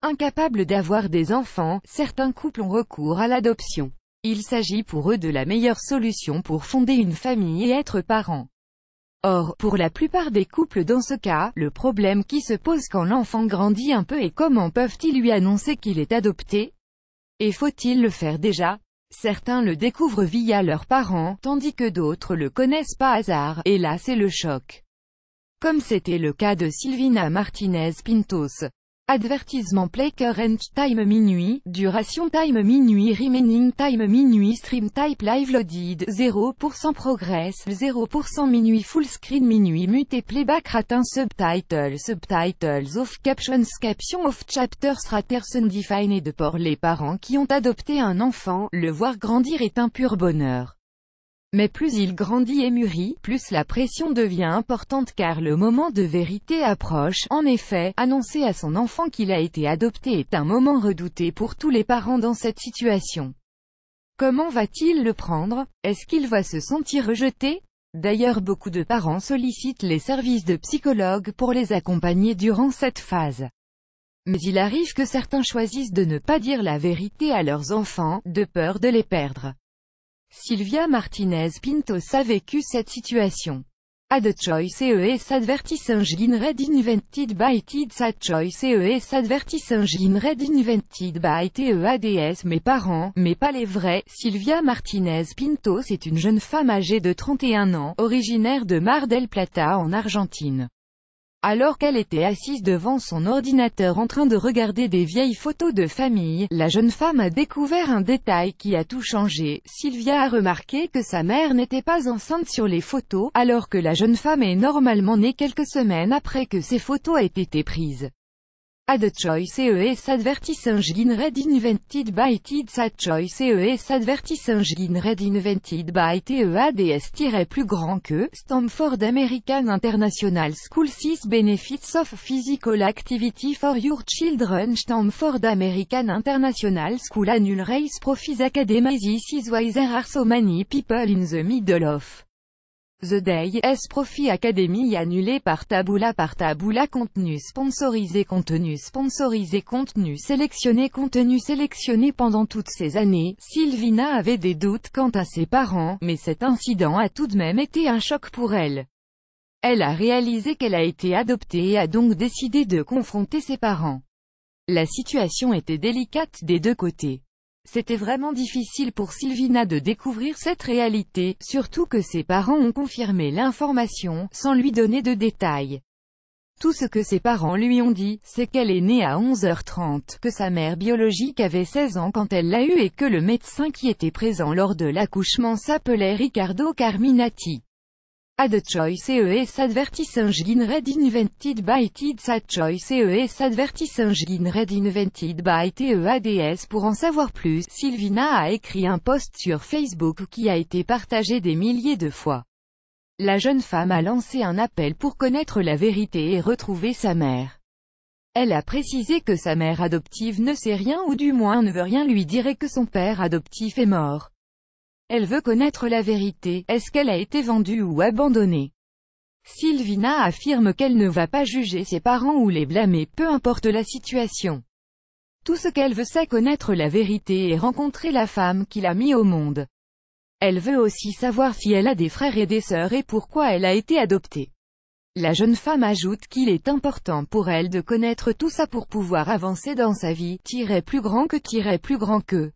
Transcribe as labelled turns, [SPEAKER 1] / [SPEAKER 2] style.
[SPEAKER 1] Incapables d'avoir des enfants, certains couples ont recours à l'adoption. Il s'agit pour eux de la meilleure solution pour fonder une famille et être parents. Or, pour la plupart des couples dans ce cas, le problème qui se pose quand l'enfant grandit un peu est comment peuvent-ils lui annoncer qu'il est adopté? Et faut-il le faire déjà? Certains le découvrent via leurs parents, tandis que d'autres le connaissent par hasard, et là c'est le choc. Comme c'était le cas de Silvina Martinez Pintos. Advertisement play current time minuit, duration time minuit remaining time minuit stream type live loaded 0% progress 0% minuit full screen minuit mute playback ratin subtitles off captions of chapters raters undefined. Pour les parents qui ont adopté un enfant, le voir grandir est un pur bonheur. Mais plus il grandit et mûrit, plus la pression devient importante car le moment de vérité approche. En effet, annoncer à son enfant qu'il a été adopté est un moment redouté pour tous les parents dans cette situation. Comment va-t-il le prendre? Est-ce qu'il va se sentir rejeté? D'ailleurs beaucoup de parents sollicitent les services de psychologues pour les accompagner durant cette phase. Mais il arrive que certains choisissent de ne pas dire la vérité à leurs enfants, de peur de les perdre. Silvia Martinez Pintos a vécu cette situation. A the choice es advertising red invented by kids a choice es advertising red invented by TEADS. Mes parents, mais pas les vrais. Silvia Martinez Pintos est une jeune femme âgée de 31 ans, originaire de Mar del Plata en Argentine. Alors qu'elle était assise devant son ordinateur en train de regarder des vieilles photos de famille, la jeune femme a découvert un détail qui a tout changé. Silvia a remarqué que sa mère n'était pas enceinte sur les photos, alors que la jeune femme est normalement née quelques semaines après que ces photos aient été prises. A the choice es advertising red invented by kids a choice es advertising red invented by TEADS plus grand que Stanford American International School 6 Benefits of Physical Activity for Your Children. Stanford American International School Annual Race Profis Academy. This is why there are so many people in the middle of The Day S Profit Academy annulé par Taboola contenu sponsorisé contenu sélectionné pendant toutes ces années. Silvina avait des doutes quant à ses parents, mais cet incident a tout de même été un choc pour elle. Elle a réalisé qu'elle a été adoptée et a donc décidé de confronter ses parents. La situation était délicate des deux côtés. C'était vraiment difficile pour Silvina de découvrir cette réalité, surtout que ses parents ont confirmé l'information, sans lui donner de détails. Tout ce que ses parents lui ont dit, c'est qu'elle est née à 11h30, que sa mère biologique avait 16 ans quand elle l'a eue et que le médecin qui était présent lors de l'accouchement s'appelait Riccardo Carminati. A the choice es advertising red invented by kids a choice es advertising red invented by TEADS. Pour en savoir plus, Silvina a écrit un post sur Facebook qui a été partagé des milliers de fois. La jeune femme a lancé un appel pour connaître la vérité et retrouver sa mère. Elle a précisé que sa mère adoptive ne sait rien ou du moins ne veut rien lui dire et que son père adoptif est mort. Elle veut connaître la vérité, est-ce qu'elle a été vendue ou abandonnée? Silvina affirme qu'elle ne va pas juger ses parents ou les blâmer, peu importe la situation. Tout ce qu'elle veut c'est connaître la vérité et rencontrer la femme qui l'a mis au monde. Elle veut aussi savoir si elle a des frères et des sœurs et pourquoi elle a été adoptée. La jeune femme ajoute qu'il est important pour elle de connaître tout ça pour pouvoir avancer dans sa vie, plus grand que